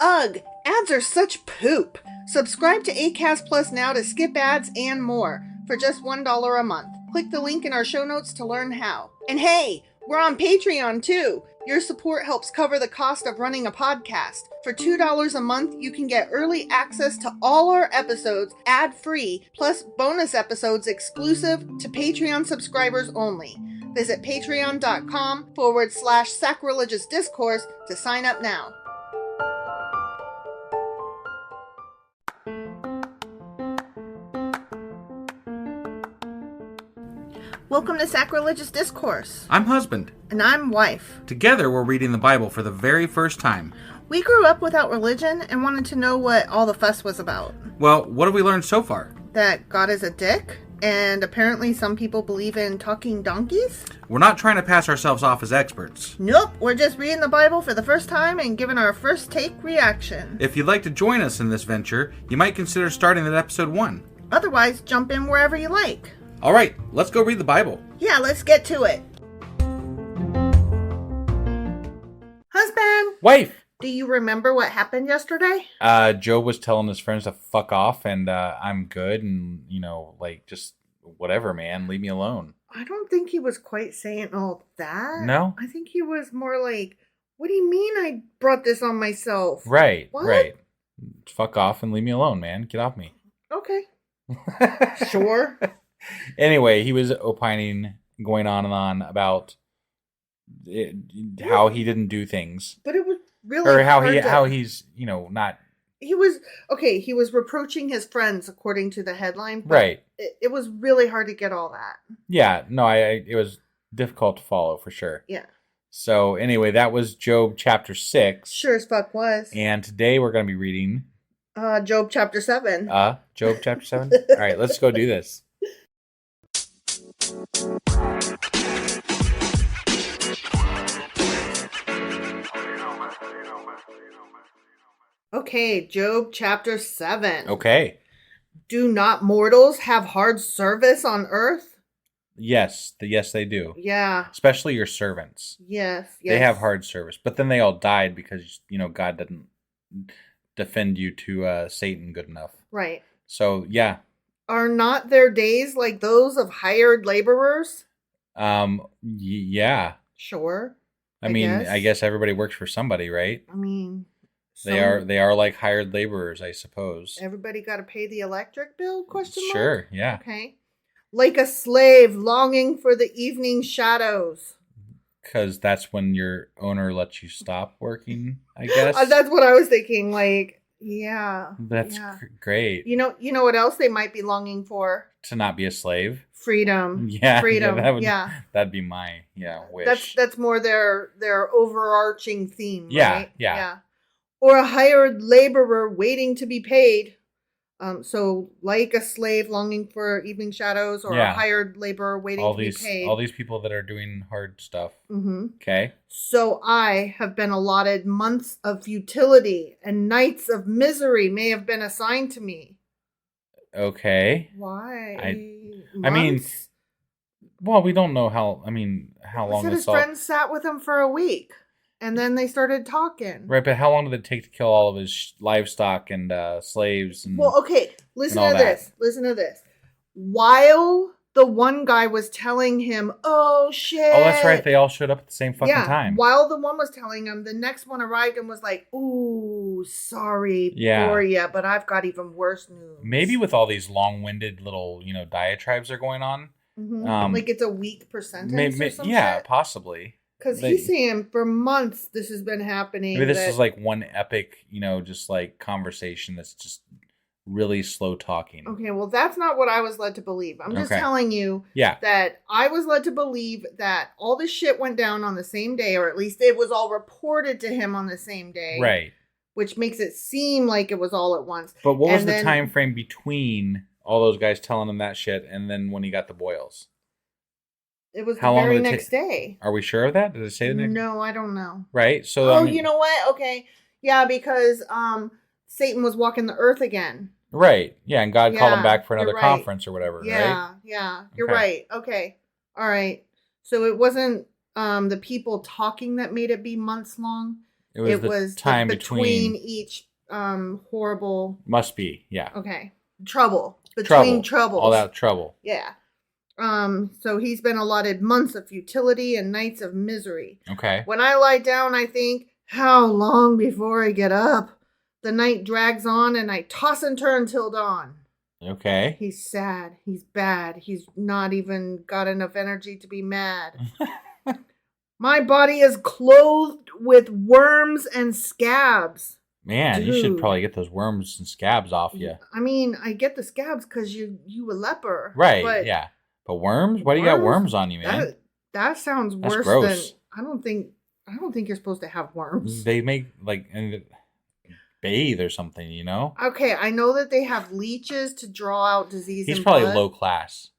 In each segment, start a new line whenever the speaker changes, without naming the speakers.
Ugh, ads are such poop. Subscribe to Acast Plus now to skip ads and more for just $1 a month. Click the link in our show notes to learn how. And hey, we're on Patreon too. Your support helps cover the cost of running a podcast. For $2 a month, you can get early access to all our episodes ad-free, plus bonus episodes exclusive to Patreon subscribers only. Visit patreon.com/sacrilegious discourse to sign up now. Welcome to Sacrilegious Discourse.
I'm husband.
And I'm wife.
Together, we're reading the Bible for the very first time.
We grew up without religion and wanted to know what all the fuss was about.
Well, what have we learned so far?
That God is a dick, and apparently some people believe in talking donkeys?
We're not trying to pass ourselves off as experts.
Nope, we're just reading the Bible for the first time and giving our first take reaction.
If you'd like to join us in this venture, you might consider starting at episode 1.
Otherwise, jump in wherever you like.
All right, let's go read the Bible.
Yeah, let's get to it. Husband!
Wife!
Do you remember what happened yesterday?
Job was telling his friends to fuck off, and I'm good, and, just whatever, man, leave me alone.
I don't think he was quite saying all that.
No?
I think he was more like, what do you mean I brought this on myself?
Right,
what?
Right. Fuck off and leave me alone, man. Get off me.
Okay. Sure.
Anyway, he was opining, going on and on about how he didn't do things.
But it was really
or how
hard
he's not.
He was reproaching his friends according to the headline. But
right.
It was really hard to get all that.
Yeah, no, it was difficult to follow for sure.
Yeah.
So anyway, that was Job chapter 6.
Sure as fuck was.
And today we're going to be reading
Job chapter 7.
Job chapter 7. All right, let's go do this.
Okay, Job chapter 7.
Okay.
Do not mortals have hard service on earth?
Yes, they do.
Yeah.
Especially your servants.
Yes.
They have hard service. But then they all died because, God didn't defend you to Satan good enough.
Right.
So, yeah.
Are not their days like those of hired laborers?
Yeah.
Sure.
I guess everybody works for somebody, right? They are like hired laborers, I suppose.
Everybody got to pay the electric bill? Question mark?
Sure, yeah.
Okay. Like a slave longing for the evening shadows.
Because that's when your owner lets you stop working, I guess.
That's what I was thinking. Like, yeah.
That's great.
You know what else they might be longing for?
To not be a slave.
Freedom.
Yeah.
Freedom.
That'd be my wish.
That's more their overarching theme.
Yeah.
Right?
Yeah.
Or a hired laborer waiting to be paid. So like a slave longing for evening shadows, or a hired laborer waiting to be paid.
All these people that are doing hard stuff.
Mm-hmm.
Okay.
So I have been allotted months of futility, and nights of misery may have been assigned to me.
Okay.
Why?
Well, we don't know how long
his friends sat with him for a week. And then they started talking.
Right, but how long did it take to kill all of his livestock and slaves?
Well, okay, listen to this. Listen to this. While the one guy was telling him, oh, shit.
Oh, that's right. They all showed up at the same fucking time.
While the one was telling him, the next one arrived and was like, ooh, sorry for ya, but I've got even worse news.
Maybe with all these long-winded little, diatribes are going on.
Mm-hmm. Like it's a weak per sentence or something.
Yeah, possibly.
Because he's saying for months this has been happening.
Maybe this is like one epic, just like conversation that's just really slow talking.
Okay, well, that's not what I was led to believe. I'm just telling you that I was led to believe that all this shit went down on the same day, or at least it was all reported to him on the same day.
Right.
Which makes it seem like it was all at once.
But what was the time frame between all those guys telling him that shit and then when he got the boils?
It was the very next day.
Are we sure of that? Did it say the next?
No, I don't know.
Right? So
you know what? Okay. Yeah, because Satan was walking the earth again.
Right. Yeah, and God called him back for another conference or whatever, right?
Yeah. You're right. Okay. All right. So it wasn't the people talking that made it be months long.
It was the time
between
between.
each horrible.
Must be, yeah.
Okay, trouble between
Trouble.
troubles.
All that trouble.
Yeah. So he's been allotted months of futility and nights of misery.
Okay.
When I lie down, I think, how long before I get up? The night drags on and I toss and turn till dawn.
Okay.
He's sad. He's bad. He's not even got enough energy to be mad. My body is clothed with worms and scabs.
Man, you should probably get those worms and scabs off you.
I mean, I get the scabs because you a leper.
Right,
but
yeah. But worms? Why do you got worms on you, man?
That sounds
That's
worse
gross.
than... I don't think you're supposed to have worms.
They make, like, bathe or something, you know?
Okay, I know that they have leeches to draw out disease.
He's probably low class.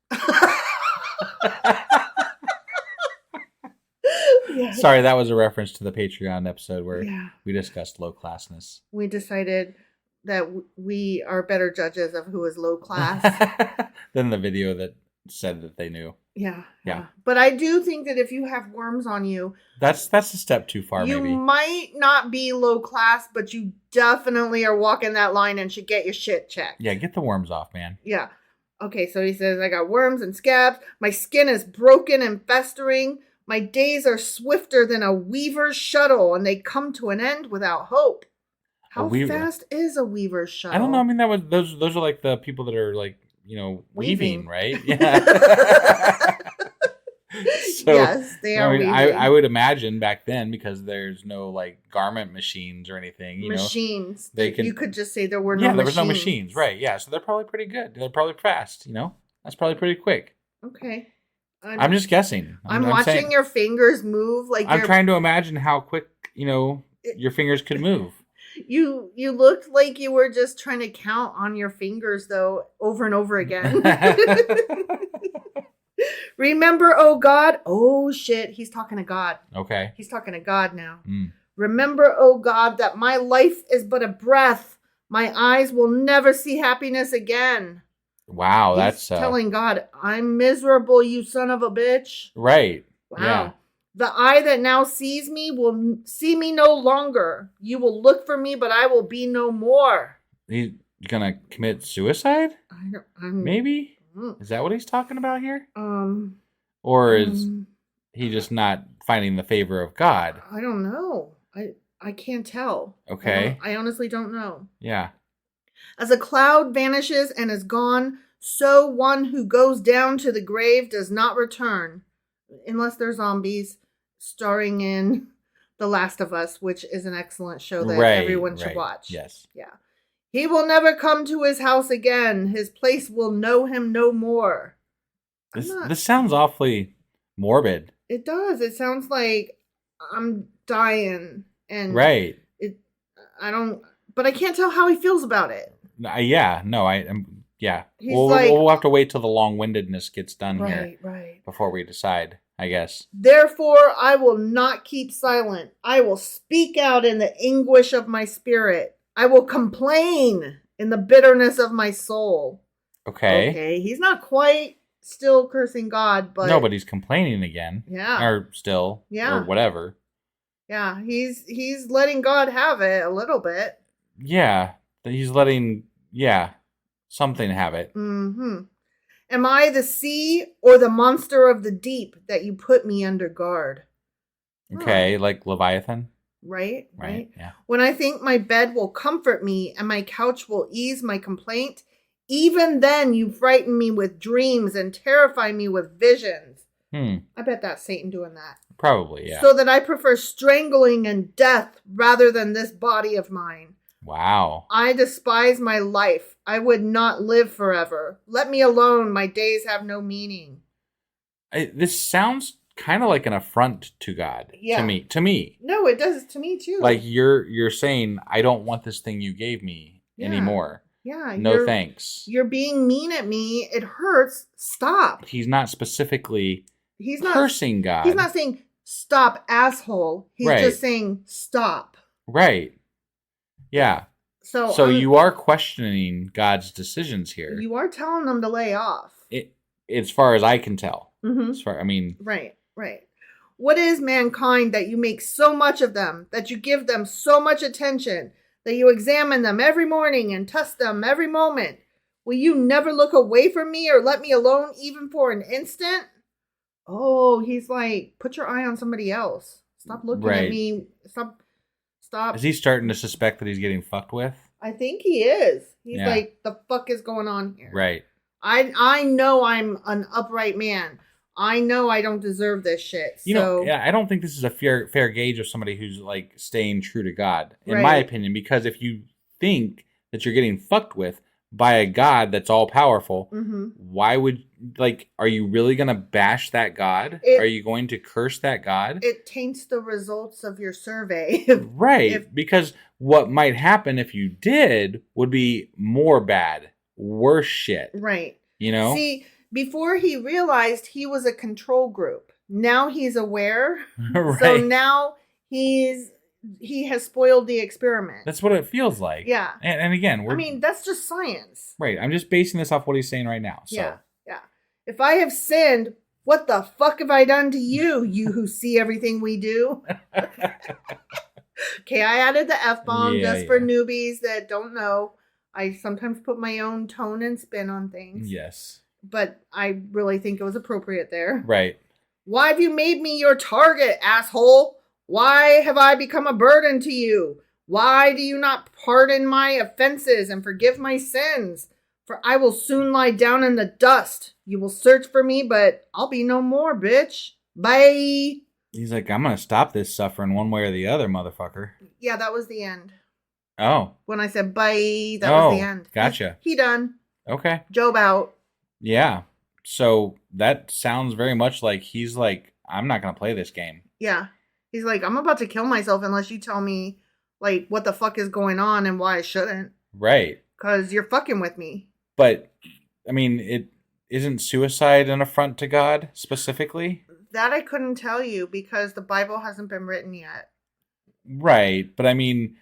Yeah.
Sorry, that was a reference to the Patreon episode where we discussed low classness.
We decided that we are better judges of who is low class
than the video that said that they knew.
Yeah.
Yeah.
But I do think that if you have worms on you,
that's a step too far.
You
maybe
might not be low class, but you definitely are walking that line and should get your shit checked.
Yeah, get the worms off, man.
Yeah. Okay, so he says, I got worms and scabs. My skin is broken and festering. My days are swifter than a weaver's shuttle, and they come to an end without hope. How fast is a weaver's shuttle?
I don't know. I mean, those are like the people that are like, you know, weaving, right? Yeah. So,
yes, they are.
I would imagine back then, because there's no like garment machines or anything. You
machines.
know,
You could just say there were no.
Yeah, there was no machines, right? Yeah, so they're probably pretty good. They're probably fast. You know, that's probably pretty quick.
Okay.
I'm just guessing.
I'm watching your fingers move. Like
I'm trying to imagine how quick, you know, your fingers could move.
You looked like you were just trying to count on your fingers, though, over and over again. Remember, oh God. Oh, shit. He's talking to God.
Okay.
He's talking to God now. Remember, oh God, that my life is but a breath. My eyes will never see happiness again.
Wow,
He's telling God, I'm miserable, you son of a bitch.
Right.
Wow.
Yeah.
The eye that now sees me will see me no longer. You will look for me, but I will be no more.
He's gonna commit suicide? Maybe? Is that what he's talking about here? Or is he just not finding the favor of God?
I don't know. I can't tell.
Okay.
I honestly don't know.
Yeah.
As a cloud vanishes and is gone, so one who goes down to the grave does not return. Unless they're zombies, starring in The Last of Us, which is an excellent show that everyone should watch.
Yes.
Yeah. He will never come to his house again. His place will know him no more.
This sounds awfully morbid.
It does. It sounds like I'm dying. And but I can't tell how he feels about it.
Yeah, no, yeah.
We'll
have to wait till the long-windedness gets done here.
Right.
Before we decide, I guess.
Therefore, I will not keep silent. I will speak out in the anguish of my spirit. I will complain in the bitterness of my soul. Okay. He's not quite still cursing God, but...
No, but he's complaining again.
Yeah.
Or still.
Yeah.
Or whatever.
Yeah, he's letting God have it a little bit.
Yeah. He's letting, something have it.
Mm-hmm. Am I the sea or the monster of the deep that you put me under guard?
Okay, like Leviathan?
Right.
Yeah.
When I think my bed will comfort me and my couch will ease my complaint, even then you frighten me with dreams and terrify me with visions. I bet that's Satan doing that.
Probably, yeah.
So that I prefer strangling and death rather than this body of mine.
Wow.
I despise my life. I would not live forever. Let me alone. My days have no meaning.
This sounds kind of like an affront to God.
Yeah.
To me.
No, it does to me too.
Like you're saying, I don't want this thing you gave me anymore.
Yeah.
No thanks.
You're being mean at me. It hurts. Stop.
He's not specifically cursing God.
He's not saying stop, asshole. He's just saying stop.
Right. Yeah. So you are questioning God's decisions here.
You are telling them to lay off.
As far as I can tell.
Mm-hmm.
Right.
Right. What is mankind that you make so much of them, that you give them so much attention, that you examine them every morning and test them every moment? Will you never look away from me or let me alone even for an instant? Oh, he's like, put your eye on somebody else. Stop looking at me. Stop.
Is he starting to suspect that he's getting fucked with?
I think he is. He's like, the fuck is going on here?
Right.
I know I'm an upright man. I know I don't deserve this shit.
I don't think this is a fair gauge of somebody who's like staying true to God, in my opinion, because if you think that you're getting fucked with by a God that's all powerful, why would, are you really going to bash that God? Are you going to curse that God?
It taints the results of your survey.
Right. Because what might happen if you did would be more bad, worse shit.
Right.
You know?
See, before he realized he was a control group, now he's aware. Right. So now he has spoiled the experiment.
That's what it feels like.
Yeah.
And again,
that's just science.
Right. I'm just basing this off what he's saying right now. So.
Yeah. Yeah. If I have sinned, what the fuck have I done to you, you who see everything we do? Okay, I added the F-bomb just for newbies that don't know. I sometimes put my own tone and spin on things.
Yes.
But I really think it was appropriate there.
Right.
Why have you made me your target, asshole? Why have I become a burden to you? Why do you not pardon my offenses and forgive my sins? For I will soon lie down in the dust. You will search for me, but I'll be no more, bitch. Bye.
He's like, I'm going to stop this suffering one way or the other, motherfucker.
Yeah, that was the end.
Oh.
When I said bye, that was the end.
Gotcha.
He done.
Okay.
Job out.
Yeah. So that sounds very much like he's like, I'm not going to play this game.
Yeah. He's like, I'm about to kill myself unless you tell me, like, what the fuck is going on and why I shouldn't.
Right.
Because you're fucking with me.
But, I mean, it isn't suicide an affront to God specifically?
That I couldn't tell you because the Bible hasn't been written yet.
Right. But, I mean,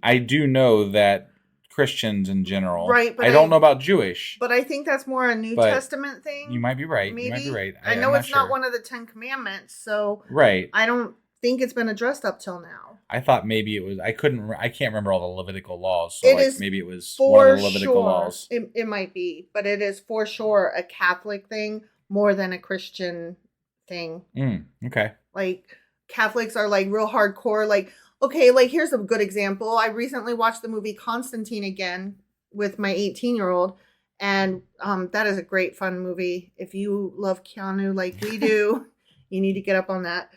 I do know that Christians in general.
Right. But
I don't know about Jewish.
But I think that's more a New Testament thing.
You might be right.
Maybe.
You might be right.
I know it's not one of the 10 Commandments, so.
Right.
I don't think it's been addressed up till now.
I thought maybe it was. I can't remember all the Levitical laws. So maybe it was
one
of the Levitical laws.
It might be, but it is for sure a Catholic thing more than a Christian thing.
Okay.
Like Catholics are like real hardcore. Like, okay, like here's a good example. I recently watched the movie Constantine again with my 18-year-old, and that is a great fun movie. If you love Keanu like we do, you need to get up on that.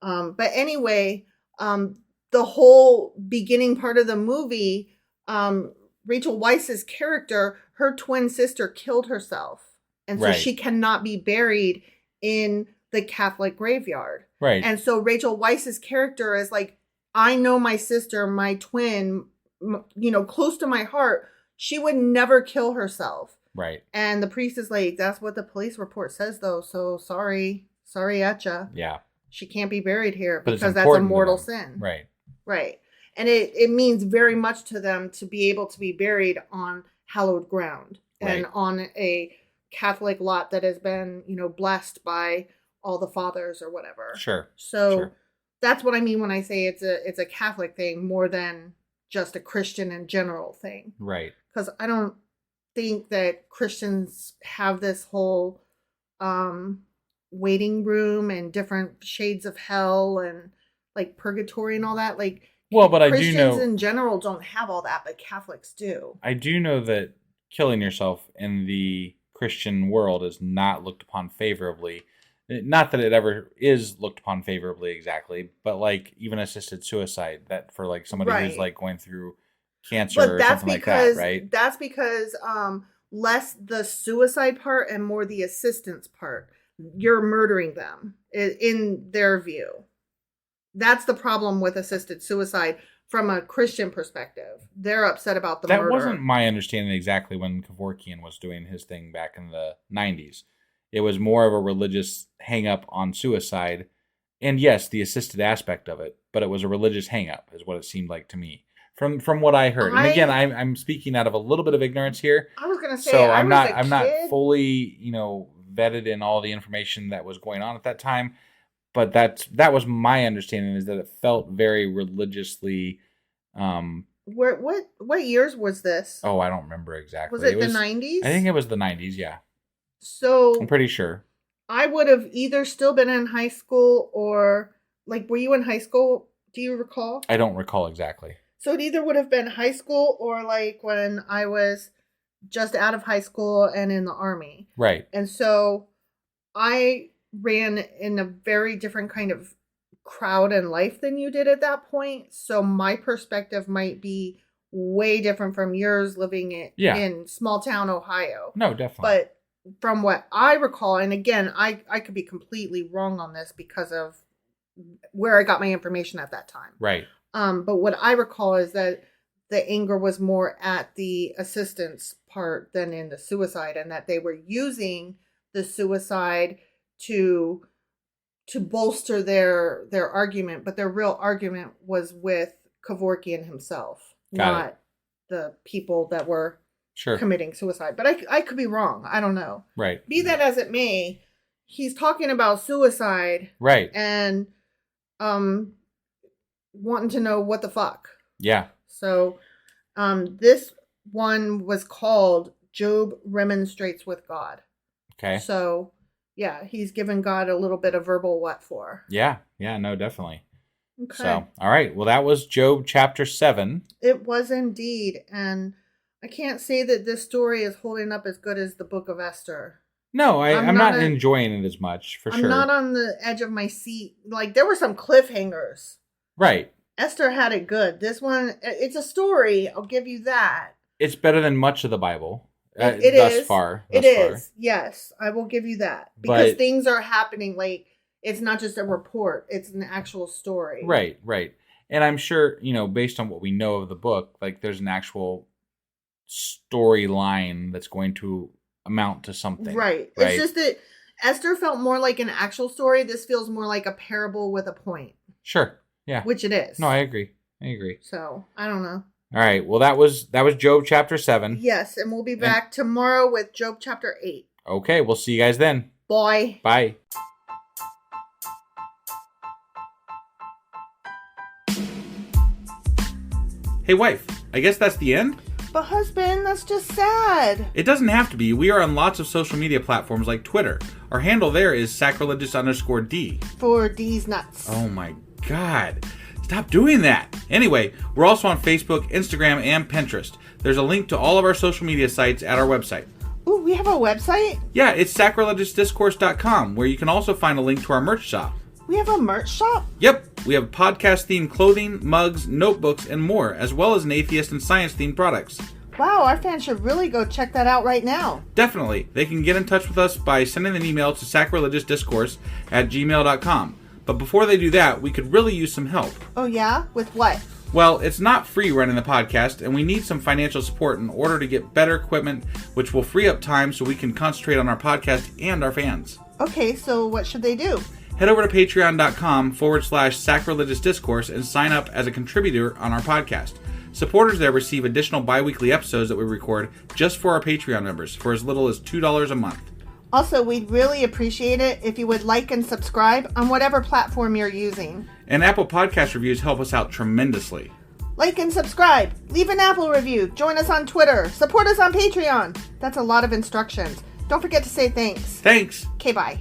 But anyway, the whole beginning part of the movie, Rachel Weisz's character, her twin sister killed herself. And so she cannot be buried in the Catholic graveyard.
Right.
And so Rachel Weisz's character is like, I know my sister, my twin, close to my heart. She would never kill herself.
Right.
And the priest is like, that's what the police report says, though. So sorry at ya.
Yeah. She
can't be buried here because that's a mortal sin.
Right.
Right. And it means very much to them to be able to be buried on hallowed ground and on a Catholic lot that has been, blessed by all the fathers or whatever.
Sure.
So that's what I mean when I say it's a Catholic thing more than just a Christian in general thing.
Right.
Because I don't think that Christians have this whole waiting room and different shades of hell and like purgatory and all that. Like,
but
Christians
I do know
in general don't have all that, but Catholics do.
I do know that killing yourself in the Christian world is not looked upon favorably. Not that it ever is looked upon favorably exactly, but like even assisted suicide, that for like somebody who's like going through cancer or something like that, right?
That's because less the suicide part and more the assistance part. You're murdering them in their view. That's the problem with assisted suicide from a Christian perspective. They're upset about the murder.
That wasn't my understanding exactly when Kevorkian was doing his thing back in the 90s. It was more of a religious hang-up on suicide. And yes, the assisted aspect of it, but it was a religious hang-up is what it seemed like to me. From what I heard. And again, I'm speaking out of a little bit of ignorance here.
I was going to say,
so I'm not fully, vetted in all the information that was going on at that time. but that was my understanding, is that it felt very religiously.
What years was this?
Oh, I don't remember exactly.
Was it the 90s?
I think it was the 90s. Yeah.
So
I'm pretty sure.
I would have either still been in high school or were you in high school? Do you recall?
I don't recall exactly.
So it either would have been high school or when I was just out of high school and in the Army.
Right.
And so I ran in a very different kind of crowd and life than you did at that point. So my perspective might be way different from yours living in small town Ohio.
No, definitely.
But from what I recall, and again, I could be completely wrong on this because of where I got my information at that time.
Right.
But what I recall is that the anger was more at the assistance part than in the suicide, and that they were using the suicide to bolster their argument, but their real argument was with Kevorkian himself, not the people that were committing suicide. But I could be wrong. I don't know.
Right.
Be that as it may, he's talking about suicide.
Right.
And wanting to know what the fuck.
Yeah.
So this one was called Job Remonstrates with God.
Okay.
So yeah, he's given God a little bit of verbal what for.
Yeah. Yeah, no, definitely.
Okay.
So, all right. Well, that was Job chapter 7.
It was indeed. And I can't say that this story is holding up as good as the Book of Esther.
No, I'm not enjoying it as much, for sure.
I'm not on the edge of my seat. There were some cliffhangers.
Right.
Esther had it good. This one, it's a story. I'll give you that.
It's better than much of the Bible.
It
thus
is.
Far.
It is. Yes, I will give you that. Because things are happening. It's not just a report. It's an actual story.
Right, right. And I'm sure, based on what we know of the book, there's an actual storyline that's going to amount to something.
Right. It's just that Esther felt more like an actual story. This feels more like a parable with a point.
Sure. Yeah.
Which it is.
No, I agree.
So, I don't know.
All right. Well, that was Job chapter 7.
Yes, and we'll be back tomorrow with Job chapter 8.
Okay, we'll see you guys then.
Bye.
Bye. Hey, wife, I guess that's the end?
But husband, that's just sad.
It doesn't have to be. We are on lots of social media platforms like Twitter. Our handle there is sacrilegious_D.
For D's nuts.
Oh my God. Stop doing that. Anyway, we're also on Facebook, Instagram, and Pinterest. There's a link to all of our social media sites at our website.
Ooh, we have a website?
Yeah, it's sacrilegiousdiscourse.com, where you can also find a link to our merch shop.
We have a merch shop?
Yep, we have podcast-themed clothing, mugs, notebooks, and more, as well as an atheist and science-themed products.
Wow, our fans should really go check that out right now.
Definitely. They can get in touch with us by sending an email to sacrilegiousdiscourse@gmail.com. But before they do that, we could really use some help.
Oh yeah? With what?
Well, it's not free running the podcast, and we need some financial support in order to get better equipment, which will free up time so we can concentrate on our podcast and our fans.
Okay, so what should they do?
Head over to patreon.com/sacrilegiousdiscourse and sign up as a contributor on our podcast. Supporters there receive additional bi-weekly episodes that we record just for our Patreon members for as little as $2 a month.
Also, we'd really appreciate it if you would like and subscribe on whatever platform you're using.
And Apple Podcast reviews help us out tremendously.
Like and subscribe. Leave an Apple review. Join us on Twitter. Support us on Patreon. That's a lot of instructions. Don't forget to say thanks.
Thanks.
Okay, bye.